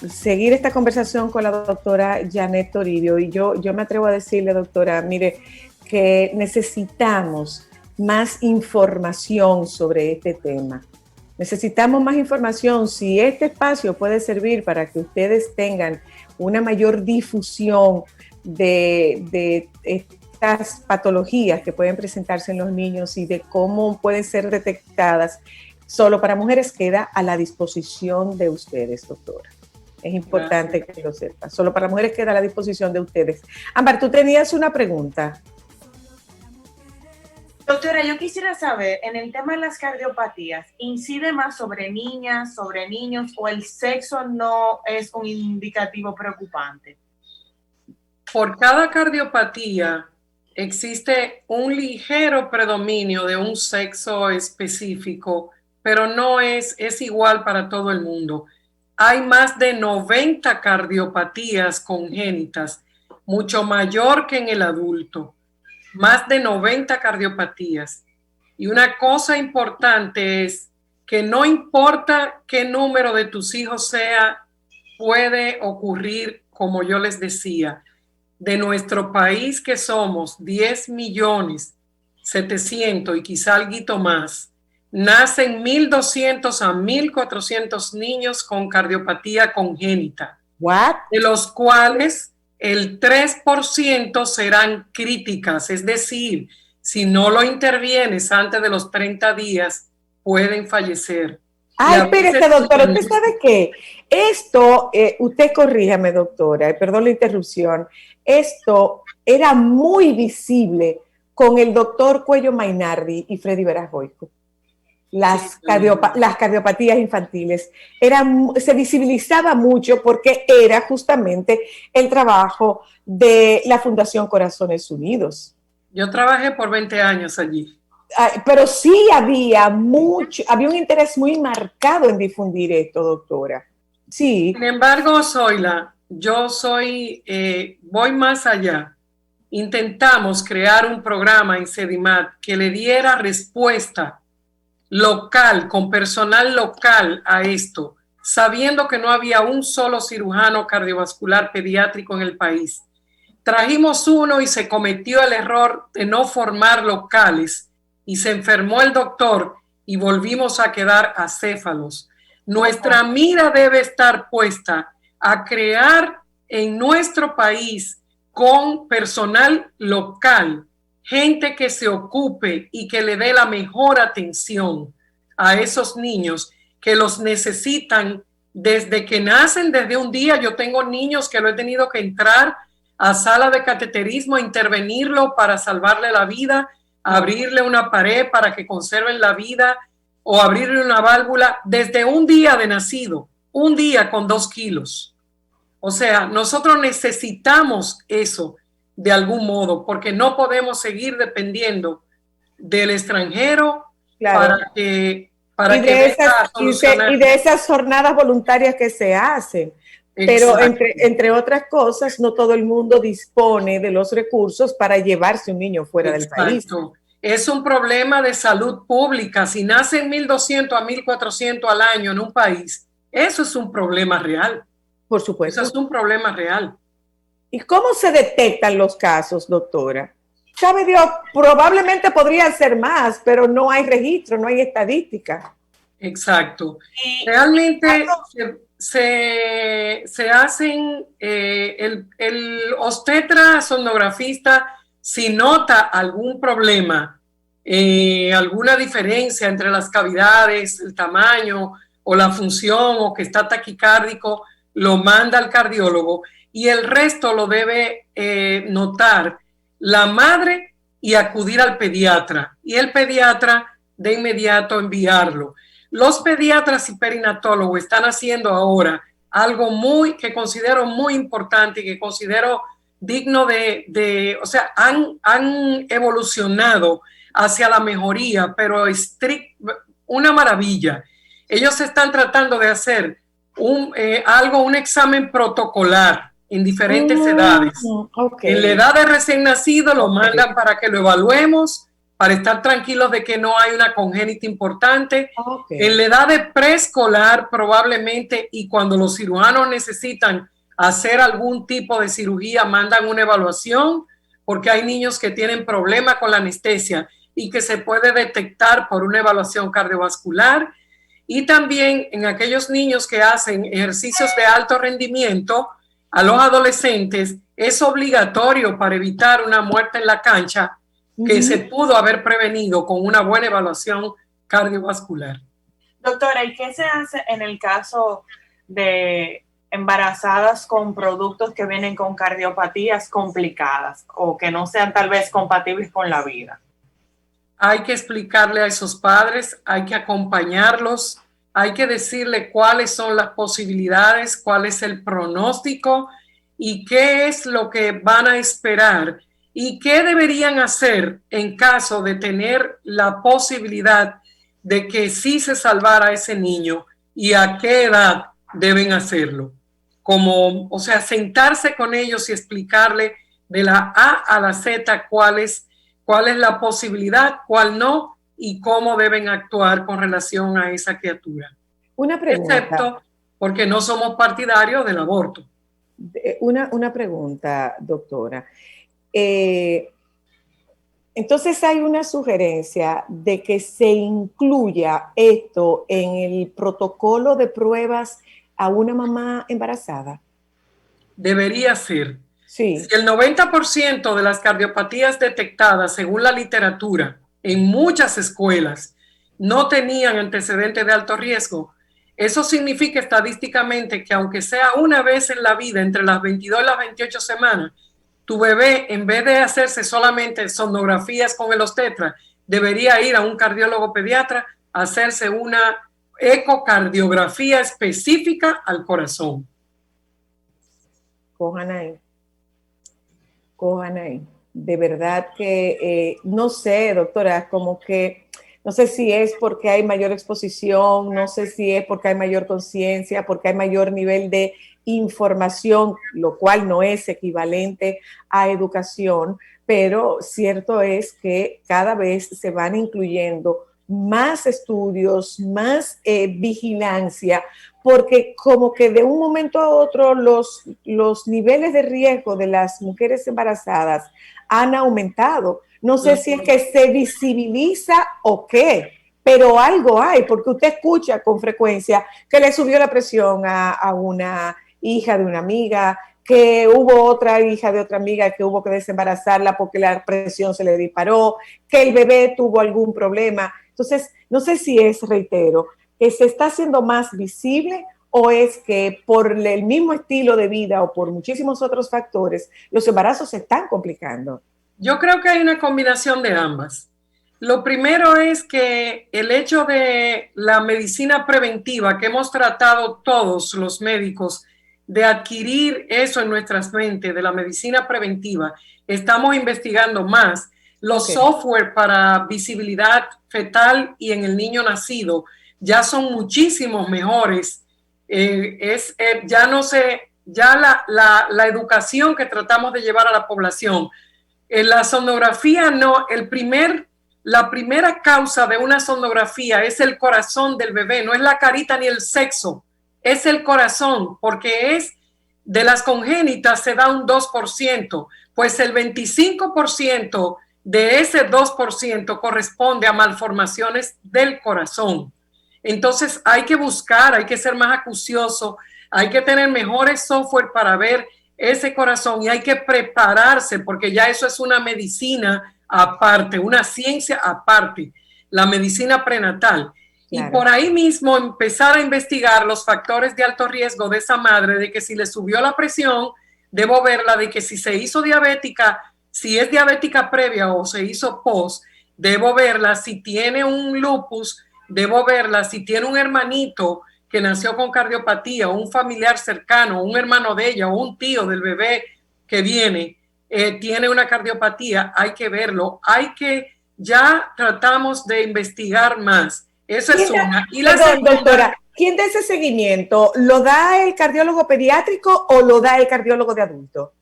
seguir esta conversación con la doctora Janet Toribio. Y yo me atrevo a decirle, doctora, mire, que necesitamos más información sobre este tema. Necesitamos más información. Si este espacio puede servir para que ustedes tengan una mayor difusión de estas patologías que pueden presentarse en los niños y de cómo pueden ser detectadas, Solo para Mujeres queda a la disposición de ustedes, doctora. Es importante Gracias. Que lo sepan. Solo para Mujeres queda a la disposición de ustedes. Ámbar, tú tenías una pregunta. Doctora, yo quisiera saber, en el tema de las cardiopatías, ¿incide más sobre niñas, sobre niños, o el sexo no es un indicativo preocupante? Por cada cardiopatía existe un ligero predominio de un sexo específico, pero no es igual para todo el mundo. Hay más de 90 cardiopatías congénitas, mucho mayor que en el adulto. Más de 90 cardiopatías. Y una cosa importante es que no importa qué número de tus hijos sea, puede ocurrir, como yo les decía, de nuestro país que somos 10.700.000 y quizá algo más, nacen 1.200 a 1.400 niños con cardiopatía congénita. ¿What? De los cuales el 3% serán críticas, es decir, si no lo intervienes antes de los 30 días, pueden fallecer. Ay, espérese, doctora, ¿usted sabe qué? Esto, usted corríjame, doctora, perdón la interrupción, esto era muy visible con el doctor Cuello Mainardi y Freddy Verajoico. Las cardiopatías infantiles. Se visibilizaba mucho porque era justamente el trabajo de la Fundación Corazones Unidos. Yo trabajé por 20 años allí. Pero sí había un interés muy marcado en difundir esto, doctora. Sí. Sin embargo, Zoila, voy más allá. Intentamos crear un programa en Sedimat que le diera respuesta local, con personal local a esto, sabiendo que no había un solo cirujano cardiovascular pediátrico en el país. Trajimos uno y se cometió el error de no formar locales y se enfermó el doctor y volvimos a quedar acéfalos. Nuestra mira debe estar puesta a crear en nuestro país con personal local, gente que se ocupe y que le dé la mejor atención a esos niños que los necesitan desde que nacen, desde un día. Yo tengo niños que lo he tenido que entrar a sala de cateterismo, a intervenirlo para salvarle la vida, abrirle una pared para que conserven la vida o abrirle una válvula desde un día de nacido, un día con 2 kilos. O sea, nosotros necesitamos eso de algún modo, porque no podemos seguir dependiendo del extranjero, claro, para que y de esas jornadas voluntarias que se hacen. Pero entre otras cosas, no todo el mundo dispone de los recursos para llevarse un niño fuera del país. Es un problema de salud pública. Si nacen 1.200 a 1.400 al año en un país, eso es un problema real. Por supuesto. Eso es un problema real. ¿Y cómo se detectan los casos, doctora? Sabe Dios, probablemente podría ser más, pero no hay registro, no hay estadística. Exacto. Realmente se hacen, el obstetra sonografista, si nota algún problema, alguna diferencia entre las cavidades, el tamaño o la función, o que está taquicárdico, lo manda al cardiólogo, y el resto lo debe notar la madre y acudir al pediatra, y el pediatra de inmediato enviarlo. Los pediatras y perinatólogos están haciendo ahora algo que considero muy importante y que considero digno o sea, han evolucionado hacia la mejoría, pero una maravilla. Ellos están tratando de hacer un examen protocolar en diferentes edades. Okay. En la edad de recién nacido lo mandan para que lo evaluemos, para estar tranquilos de que no hay una congénita importante. Okay. En la edad de preescolar probablemente, y cuando los cirujanos necesitan hacer algún tipo de cirugía, mandan una evaluación, porque hay niños que tienen problemas con la anestesia y que se puede detectar por una evaluación cardiovascular. Y también en aquellos niños que hacen ejercicios de alto rendimiento, a los adolescentes, es obligatorio para evitar una muerte en la cancha que se pudo haber prevenido con una buena evaluación cardiovascular. Doctora, ¿y qué se hace en el caso de embarazadas con productos que vienen con cardiopatías complicadas o que no sean tal vez compatibles con la vida? Hay que explicarle a esos padres, hay que acompañarlos, hay que decirle cuáles son las posibilidades, cuál es el pronóstico y qué es lo que van a esperar y qué deberían hacer en caso de tener la posibilidad de que sí se salvara a ese niño y a qué edad deben hacerlo. Como, o sea, sentarse con ellos y explicarle de la A a la Z cuál es la posibilidad, cuál no y cómo deben actuar con relación a esa criatura. Una pregunta. Excepto porque no somos partidarios del aborto. Una pregunta, doctora. Entonces hay una sugerencia de que se incluya esto en el protocolo de pruebas a una mamá embarazada. Debería ser. Sí. Si el 90% de las cardiopatías detectadas, según la literatura, en muchas escuelas, no tenían antecedentes de alto riesgo, eso significa estadísticamente que aunque sea una vez en la vida, entre las 22 y las 28 semanas, tu bebé, en vez de hacerse solamente sonografías con el obstetra, debería ir a un cardiólogo pediatra a hacerse una ecocardiografía específica al corazón. Cojan ahí. De verdad que no sé, doctora, como que no sé si es porque hay mayor exposición, no sé si es porque hay mayor conciencia, porque hay mayor nivel de información, lo cual no es equivalente a educación, pero cierto es que cada vez se van incluyendo más estudios, más vigilancia, porque como que de un momento a otro los niveles de riesgo de las mujeres embarazadas han aumentado. No sé si es que se visibiliza o qué, pero algo hay, porque usted escucha con frecuencia que le subió la presión a una hija de una amiga, que hubo otra hija de otra amiga que hubo que desembarazarla porque la presión se le disparó, que el bebé tuvo algún problema. Entonces, no sé si es, reitero, que se está haciendo más visible o es que por el mismo estilo de vida o por muchísimos otros factores, los embarazos se están complicando. Yo creo que hay una combinación de ambas. Lo primero es que el hecho de la medicina preventiva que hemos tratado todos los médicos de adquirir eso en nuestras mentes, de la medicina preventiva, estamos investigando más. Los software para visibilidad fetal y en el niño nacido ya son muchísimos mejores. Ya no sé, ya la educación que tratamos de llevar a la población. La sonografía no, la primera causa de una sonografía es el corazón del bebé, no es la carita ni el sexo, es el corazón, porque es de las congénitas se da un 2%, pues el 25% de ese 2% corresponde a malformaciones del corazón. Entonces hay que buscar, hay que ser más acucioso, hay que tener mejores software para ver ese corazón y hay que prepararse porque ya eso es una medicina aparte, una ciencia aparte, la medicina prenatal. Claro. Y por ahí mismo empezar a investigar los factores de alto riesgo de esa madre, de que si le subió la presión, debo verla, de que si se hizo diabética, si es diabética previa o se hizo post, debo verla, si tiene un lupus, debo verla, si tiene un hermanito que nació con cardiopatía, o un familiar cercano, un hermano de ella, o un tío del bebé que viene, tiene una cardiopatía, hay que verlo, ya tratamos de investigar más. Esa es una. Y la segunda, doctora, ¿quién da ese seguimiento? ¿Lo da el cardiólogo pediátrico o lo da el cardiólogo de adulto?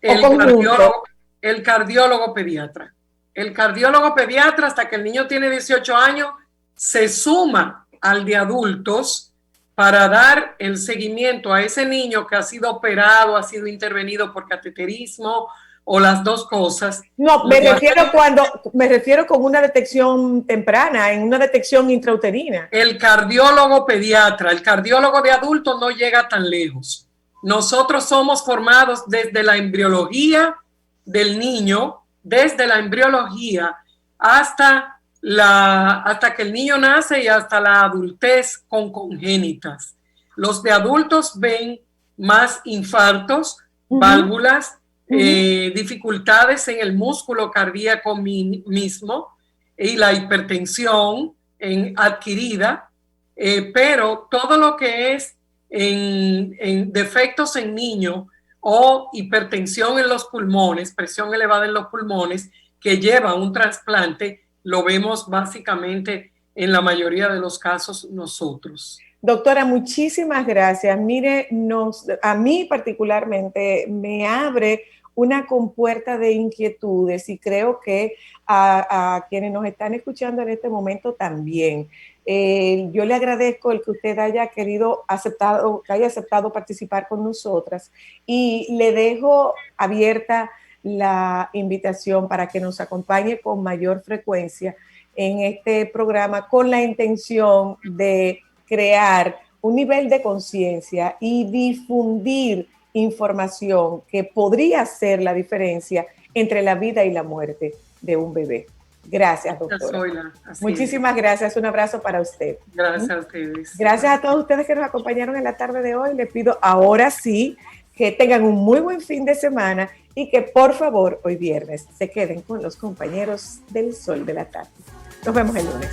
El cardiólogo pediatra. El cardiólogo pediatra, hasta que el niño tiene 18 años, se suma al de adultos para dar el seguimiento a ese niño que ha sido operado, ha sido intervenido por cateterismo o las dos cosas. No, me refiero con una detección temprana, en una detección intrauterina. El cardiólogo pediatra, el cardiólogo de adultos no llega tan lejos. Nosotros somos formados desde la embriología del niño, desde la embriología hasta que el niño nace y hasta la adultez con congénitas. Los de adultos ven más infartos, válvulas, dificultades en el músculo cardíaco mismo y la hipertensión adquirida, pero todo lo que es en defectos en niños o hipertensión en los pulmones, presión elevada en los pulmones, que lleva a un trasplante, lo vemos básicamente en la mayoría de los casos nosotros. Doctora, muchísimas gracias. Mire, a mí particularmente me abre una compuerta de inquietudes y creo que a quienes nos están escuchando en este momento también. Yo le agradezco el que usted haya aceptado participar con nosotras y le dejo abierta la invitación para que nos acompañe con mayor frecuencia en este programa con la intención de crear un nivel de conciencia y difundir información que podría hacer la diferencia entre la vida y la muerte de un bebé. Gracias, doctora. Muchísimas gracias. Un abrazo para usted. Gracias a ustedes. Gracias a todos ustedes que nos acompañaron en la tarde de hoy. Les pido ahora sí que tengan un muy buen fin de semana y que por favor hoy viernes se queden con los compañeros del Sol de la Tarde. Nos vemos el lunes.